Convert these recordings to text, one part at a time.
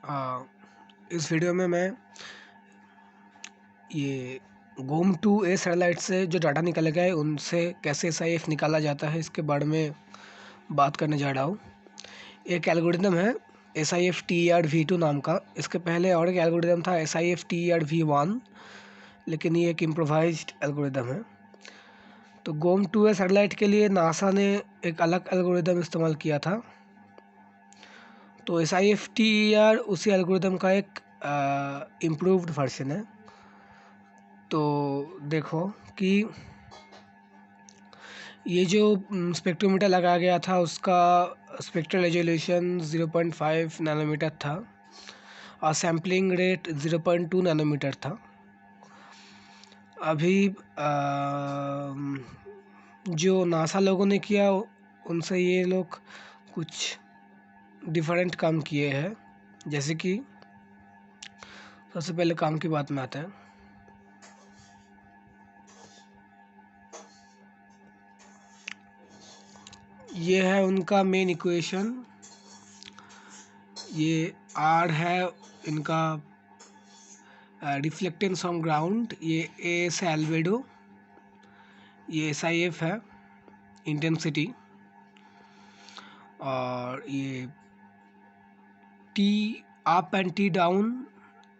आ, इस वीडियो में मैं ये गोम 2A सैटेलाइट से जो डाटा निकल गया है उनसे कैसे SIF निकाला जाता है इसके बारे में बात करने जा रहा हूँ। एक एल्गोरिदम है SIF TER v2 नाम का। इसके पहले और एक एल्गोरिदम था SIF TER v1, लेकिन ये एक इम्प्रोवाइज्ड एल्गोरिदम है। तो गोम 2A सैटेलाइट के लिए नासा ने एक अलग एल्गोरिदम इस्तेमाल किया था। तो SIF TER उसी एल्गोरिदम का एक इम्प्रूव्ड वर्जन है। तो देखो कि ये जो स्पेक्ट्रोमीटर लगाया गया था उसका स्पेक्ट्रल रेजोल्यूशन 0.5 नैनोमीटर था और सैम्पलिंग रेट 0.2 नैनोमीटर था। अभी जो नासा लोगों ने किया उनसे ये लोग कुछ डिफरेंट काम किए हैं। जैसे कि सबसे पहले काम की बात में आता है। ये है उनका मेन इक्वेशन। ये R है इनका रिफ्लेक्टेंस ऑन ग्राउंड, ये A से एल्बेडो, ये SIF है इंटेंसिटी, और ये T up and T down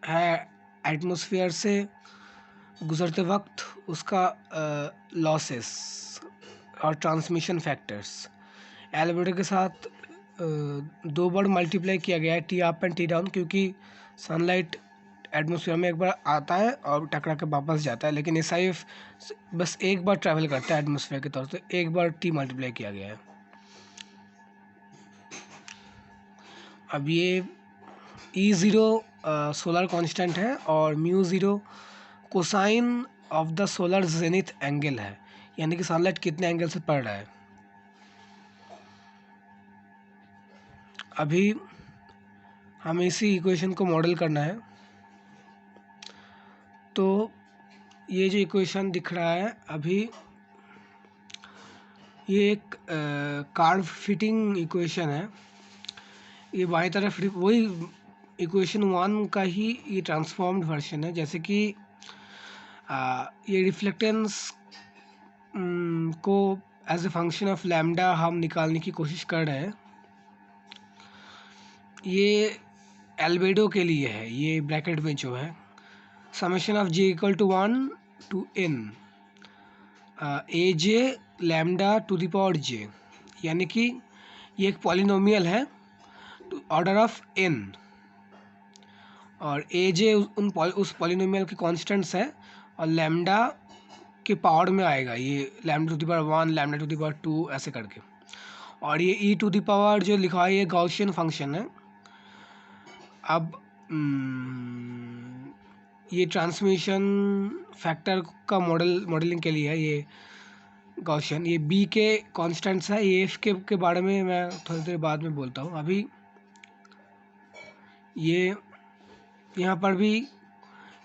है एटमॉस्फेयर से गुजरते वक्त उसका लॉसेस और ट्रांसमिशन फैक्टर्स। एल्बेडो के साथ दो बार मल्टीप्लाई किया गया है T up and T down, क्योंकि सनलाइट एटमॉस्फेयर में एक बार आता है और टकरा के वापस जाता है, लेकिन SIF बस एक बार ट्रैवल करता है एटमॉस्फेयर के तौर से। एक बार T मल्टीप्लाई किया गया है। अब ये E0 सोलर कांस्टेंट है और μ0 cosine of the solar zenith angle है, यानी कि सनलाइट कितने एंगल से पड़ रहा है। अभी हमें इसी इक्वेशन को मॉडल करना है। तो ये जो इक्वेशन दिख रहा है अभी, ये एक कार्व फिटिंग इक्वेशन है। ये बाएं तरफ वही इक्वेशन 1 का ही ये ट्रांसफॉर्म्ड वर्जन है। जैसे कि ये रिफ्लेक्टेंस को as a function of lambda हम निकालने की कोशिश कर रहे हैं। ये एल्बेडो के लिए है, ये ब्रैकेट में जो है summation of j equal to 1 to n aj lambda to the power j, यानी कि ये एक पॉलिनोमियल है ऑर्डर ऑफ n, और aj उस पॉलिनोमियल के कॉन्स्टेंट्स है और लैम्डा के पावर में आएगा, ये lambda to the power 1 lambda to the power 2 ऐसे करके। और ये e टू द पावर जो लिखा है ये गॉसियन फंक्शन है। अब ये ट्रांसमिशन फैक्टर का मॉडलिंग के लिए है ये गॉसियन। ये b के कॉन्स्टेंट्स है, ये f के बारे में मैं थोड़ी देर बाद में बोलता हूँ। अभी ये यहाँ पर भी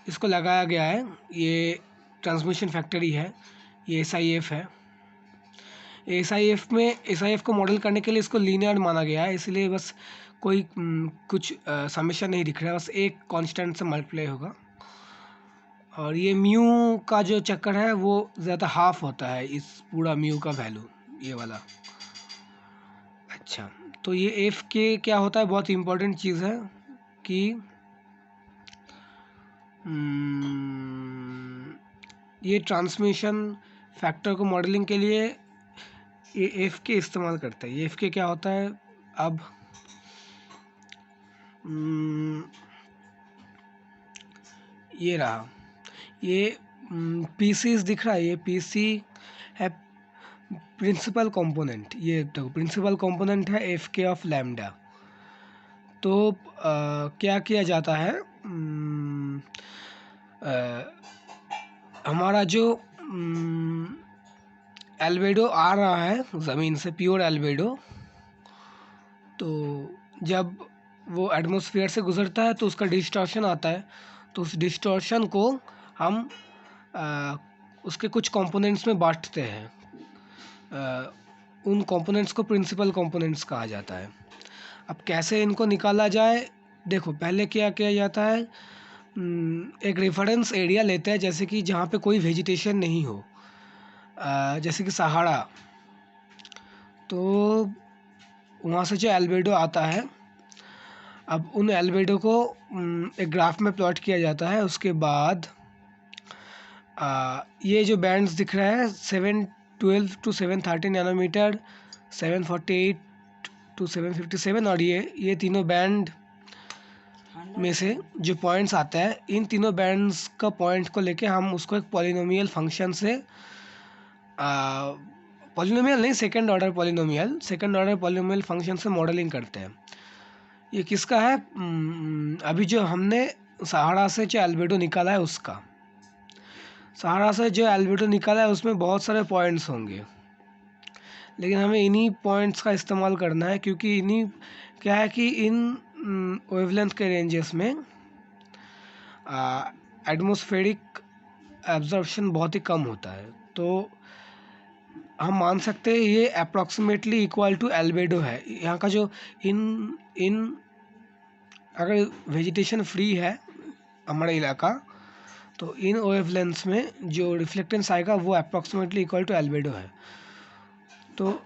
इसको लगाया गया है, ये ट्रांसमिशन फैक्टर ही है, ये SIF है। SIF को मॉडल करने के लिए इसको लीनियर माना गया है, इसलिए बस कोई कुछ समेशन नहीं दिख रहा है, बस एक कांस्टेंट से मल्टीप्लाई होगा। और ये म्यू का जो चक्कर है वो ज़्यादा हाफ होता है इस पूरा म्यू का वैल्यू, ये वाला। अच्छा, तो ये F के क्या होता है, बहुत इम्पोर्टेंट चीज़ है कि ये ट्रांसमिशन फैक्टर को मॉडलिंग के लिए ये F के इस्तेमाल करता है। ये F के क्या होता है, अब ये रहा, ये PCs दिख रहा है, ये PC है प्रिंसिपल कंपोनेंट। ये देखो प्रिंसिपल कंपोनेंट है FK ऑफ लैम्डा। तो क्या किया जाता है, हमारा जो एल्बेडो आ रहा है ज़मीन से, प्योर एल्बेडो, तो जब वो एटमॉस्फेयर से गुजरता है तो उसका डिस्टॉर्शन आता है। तो उस डिस्टॉर्शन को हम उसके कुछ कंपोनेंट्स में बांटते हैं। उन कंपोनेंट्स को प्रिंसिपल कंपोनेंट्स कहा जाता है। अब कैसे इनको निकाला जाए देखो पहले क्या किया जाता है, एक रेफरेंस एरिया लेते हैं, जैसे कि जहाँ पे कोई वेजिटेशन नहीं हो, जैसे कि सहारा, तो वहाँ से जो एल्बेडो आता है, अब उन एल्बेडो को एक ग्राफ में प्लॉट किया जाता है। उसके बाद ये जो बैंड्स दिख रहा है 712 टू 730 नैनोमीटर, 748 टू 757, और ये तीनों बैंड में से जो पॉइंट्स आता है, इन तीनों बैंड्स का पॉइंट को लेके हम उसको एक पॉलिनोमियल फंक्शन से, पॉलिनोमियल नहीं, सेकंड ऑर्डर पॉलिनोमियल फंक्शन से मॉडलिंग करते हैं। ये किसका है, अभी जो हमने सहारा से जो एल्बेडो निकाला है उसका, सहारा से जो एल्बेडो निकाला है उसमें बहुत सारे पॉइंट्स होंगे, लेकिन हमें इन्हीं पॉइंट्स का इस्तेमाल करना है, क्योंकि इन्हीं क्या है कि इन वेवलेंथ के रेंजेस में एटमॉस्फेरिक एब्जॉर्प्शन बहुत ही कम होता है। तो हम मान सकते हैं ये अप्रॉक्सीमेटली इक्वल टू एल्बेडो है। यहाँ का जो इन अगर वेजिटेशन फ्री है हमारा इलाका, तो इन वेवलेंथ्स में जो रिफ्लेक्टेंस आएगा वो अप्रॉक्सीमेटली इक्वल टू एल्बेडो है। तो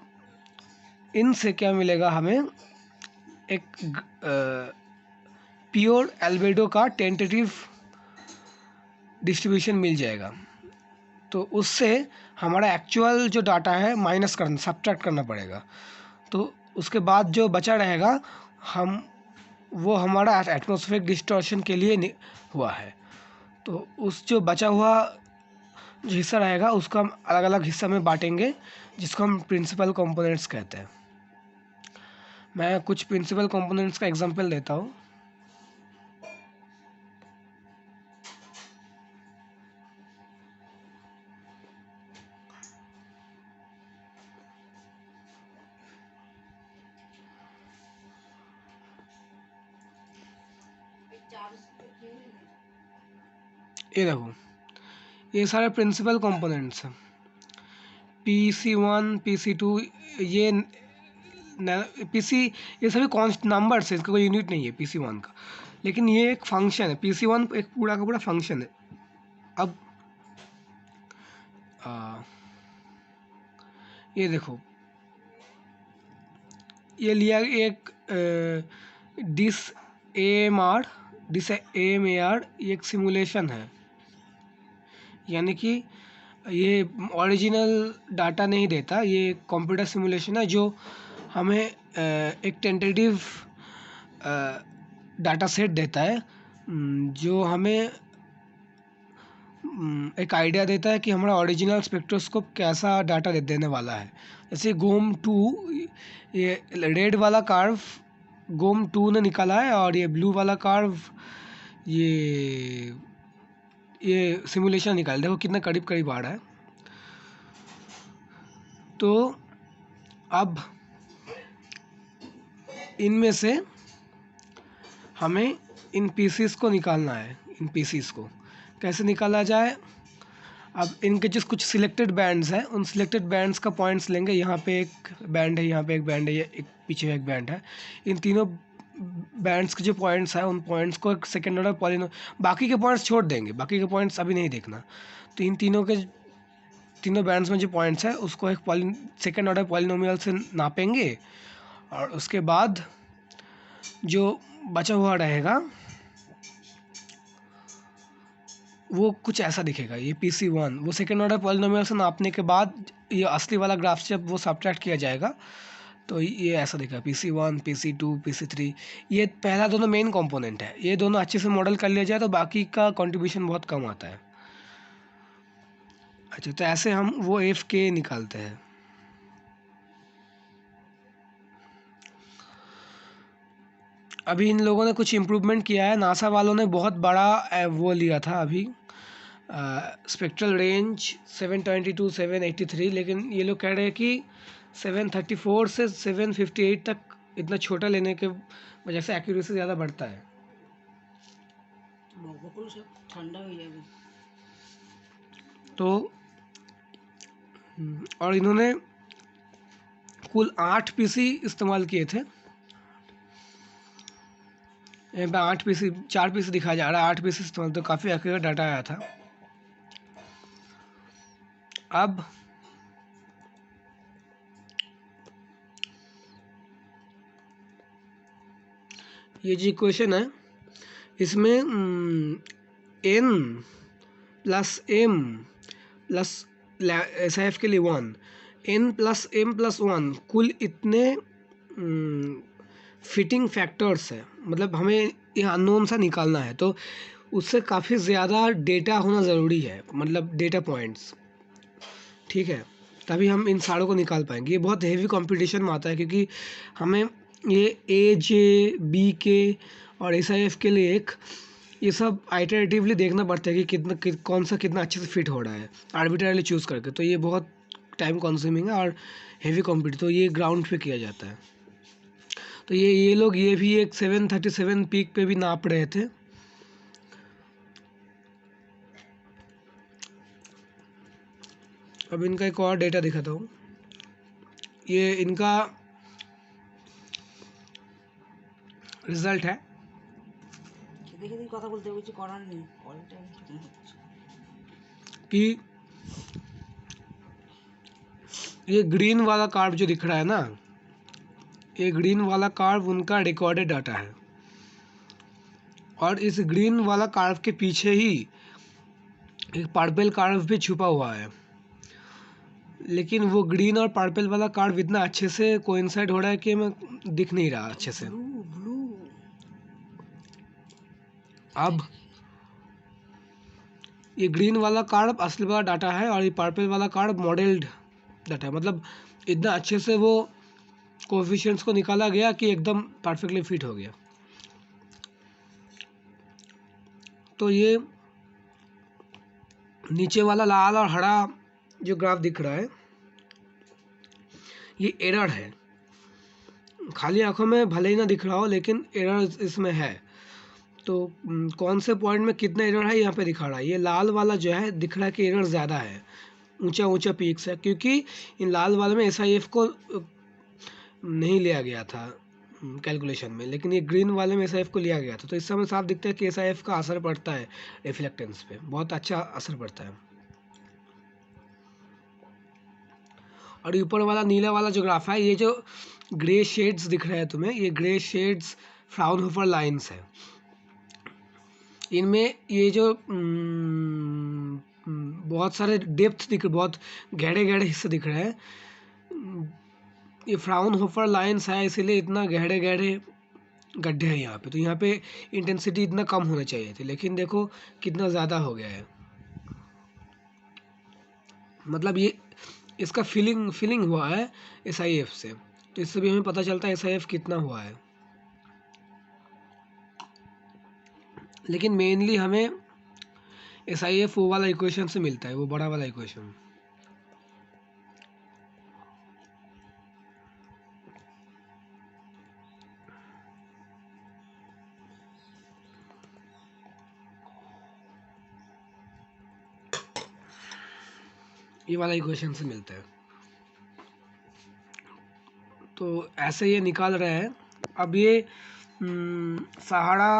इनसे क्या मिलेगा, हमें एक प्योर एल्बेडो का टेंटेटिव डिस्ट्रीब्यूशन मिल जाएगा। तो उससे हमारा एक्चुअल जो डाटा है माइनस करना, सब्ट्रैक्ट करना पड़ेगा। तो उसके बाद जो बचा रहेगा वो हमारा एटमॉस्फेरिक डिस्टॉर्शन के लिए हुआ है। तो उस जो बचा हुआ जो हिस्सा रहेगा उसको हम अलग अलग हिस्सा में बांटेंगे, जिसको हम प्रिंसिपल कंपोनेंट्स कहते हैं। मैं कुछ प्रिंसिपल कंपोनेंट्स का एग्जांपल देता हूँ। ये देखो, ये सारे प्रिंसिपल कंपोनेंट्स हैं, PC1 PC2, ये PC, ये सभी कॉन्स्ट नंबर्स है, इसका कोई यूनिट नहीं है PC1 का, लेकिन ये एक फंक्शन है। PC1 एक पूरा का पूरा फंक्शन है। अब ये देखो, ये लिया एक डिस AMR, ये एक सिमुलेशन है, यानी कि ये ओरिजिनल डाटा नहीं देता, ये कंप्यूटर सिमुलेशन है जो हमें एक टेंटेटिव डाटा सेट देता है, जो हमें एक आइडिया देता है कि हमारा ओरिजिनल स्पेक्ट्रोस्कोप कैसा डाटा देने वाला है। जैसे GOM2, ये रेड वाला कर्व GOM2 ने निकाला है, और ये ब्लू वाला कर्व ये सिमुलेशन निकाल, देखो कितना करीब करीब आ रहा है। तो अब इनमें से हमें इन पीसीस को निकालना है। इन पीसीस को कैसे निकाला जाए, अब इनके जो कुछ सिलेक्टेड बैंड्स हैं, उन सिलेक्टेड बैंड्स का पॉइंट्स लेंगे। यहाँ पे एक बैंड है, यहाँ पे एक बैंड है, ये एक पीछे एक बैंड है। इन तीनों बैंड्स के जो पॉइंट्स हैं, उन पॉइंट्स को एक सेकेंड ऑर्डर बाकी के पॉइंट्स छोड़ देंगे, बाकी के पॉइंट्स अभी नहीं देखना। तो इन तीनों बैंड्स में जो पॉइंट्स है उसको एक सेकेंड ऑर्डर पॉलिनोमियल से नापेंगे, और उसके बाद जो बचा हुआ रहेगा वो कुछ ऐसा दिखेगा। ये PC1 वो सेकेंड ऑर्डर पॉलिनोमियल से नापने के बाद ये असली वाला ग्राफ जब वो सब्ट्रैक्ट किया जाएगा तो ये ऐसा दिखेगा, PC1 PC2 PC3। ये पहला दोनों मेन कंपोनेंट है, ये दोनों अच्छे से मॉडल कर लिया जाए तो बाकी का कंट्रीब्यूशन बहुत कम आता है। अच्छा, तो ऐसे हम वो FK निकालते हैं। अभी इन लोगों ने कुछ इम्प्रूवमेंट किया है, नासा वालों ने बहुत बड़ा वो लिया था अभी, स्पेक्ट्रल रेंज 722 783, लेकिन ये लोग कह रहे हैं कि 734 से 758 तक इतना छोटा लेने के वजह से एक्यूरेसी ज़्यादा बढ़ता है। ठंडा हो जाएगा तो और इन्होंने कुल 8 PC इस्तेमाल किए थे। यहाँ पे 8 पीसी 4 पीसी दिखाया जा रहा है, 8 पीसी इस्तेमाल, तो काफ़ी एक्यूरेट डाटा आया था। अब ये जो इक्वेशन है इसमें n plus m plus SIF के लिए 1, n प्लस m प्लस 1 कुल इतने फिटिंग फैक्टर्स है, मतलब हमें यहाँ अननोन सा निकालना है, तो उससे काफ़ी ज़्यादा डेटा होना ज़रूरी है, मतलब डेटा पॉइंट्स, ठीक है, तभी हम इन सारों को निकाल पाएंगे। ये बहुत हेवी कंपटीशन में आता है क्योंकि हमें ये AJ BK और SIF के लिए ये सब आइटरेटिवली देखना पड़ता है कि कौन सा कितना अच्छे से फिट हो रहा है आर्बिट्ररली चूज़ करके, तो ये बहुत टाइम कंज्यूमिंग है और हेवी कॉम्पिटिशन, तो ये ग्राउंड पे किया जाता है। तो ये लोग ये भी एक 737 पीक पे भी नाप रहे थे। अब इनका एक और डेटा दिखाता हूँ, ये इनका रिजल्ट है। कि ये ग्रीन वाला कार्व जो दिख रहा है ना, ये ग्रीन वाला कार्व उनका रिकॉर्डेड डाटा है, और इस ग्रीन वाला कार्व के पीछे ही एक पर्पल कार्व भी छुपा हुआ है, लेकिन वो ग्रीन और पर्पल वाला कार्व इतना अच्छे से कोइंसाइड हो रहा है कि मैं दिख नहीं रहा अच्छे से। अब ये ग्रीन वाला कार्व असली वाला डाटा है और ये पर्पल वाला कार्व मॉडल्ड डाटा है, मतलब इतना अच्छे से वो कोएफिशिएंट्स को निकाला गया कि एकदम परफेक्टली फिट हो गया। तो ये नीचे वाला लाल और हरा जो ग्राफ दिख रहा है ये एरर है, खाली आंखों में भले ही ना दिख रहा हो लेकिन एरर इसमें है। तो कौन से पॉइंट में कितना एरर है यहाँ पे दिखा रहा है। ये लाल वाला जो है दिख रहा है कि एरर ज़्यादा है, ऊंचा ऊंचा पीक्स है, क्योंकि इन लाल वाले में SIF को नहीं लिया गया था कैलकुलेशन में, लेकिन ये ग्रीन वाले में SIF को लिया गया था। तो इस समय साफ दिखता है कि SIF का असर पड़ता है रिफ्लेक्टेंस पे, बहुत अच्छा असर पड़ता है। और ऊपर वाला नीला वाला जो ग्राफ है, ये जो ग्रे शेड्स दिख रहे हैं तुम्हें, ये ग्रे शेड्स फ्राउनहोफर लाइंस है। इनमें ये जो बहुत सारे डेप्थ दिख रहे, बहुत गहरे गहरे हिस्से दिख रहे हैं, ये फ्राउनहोफर लाइंस है, इसीलिए इतना गहरे गहरे गड्ढे हैं यहाँ पे। तो यहाँ पे इंटेंसिटी इतना कम होना चाहिए थी, लेकिन देखो कितना ज़्यादा हो गया है, मतलब ये इसका फीलिंग हुआ है SIF से, तो इससे भी हमें पता चलता है SIF कितना हुआ है। लेकिन मेनली हमें SIF वो वाला इक्वेशन से मिलता है, वो बड़ा वाला इक्वेशन। ये वाला इक्वेशन से मिलता है। तो ऐसे ये निकाल रहे हैं। अब ये सहारा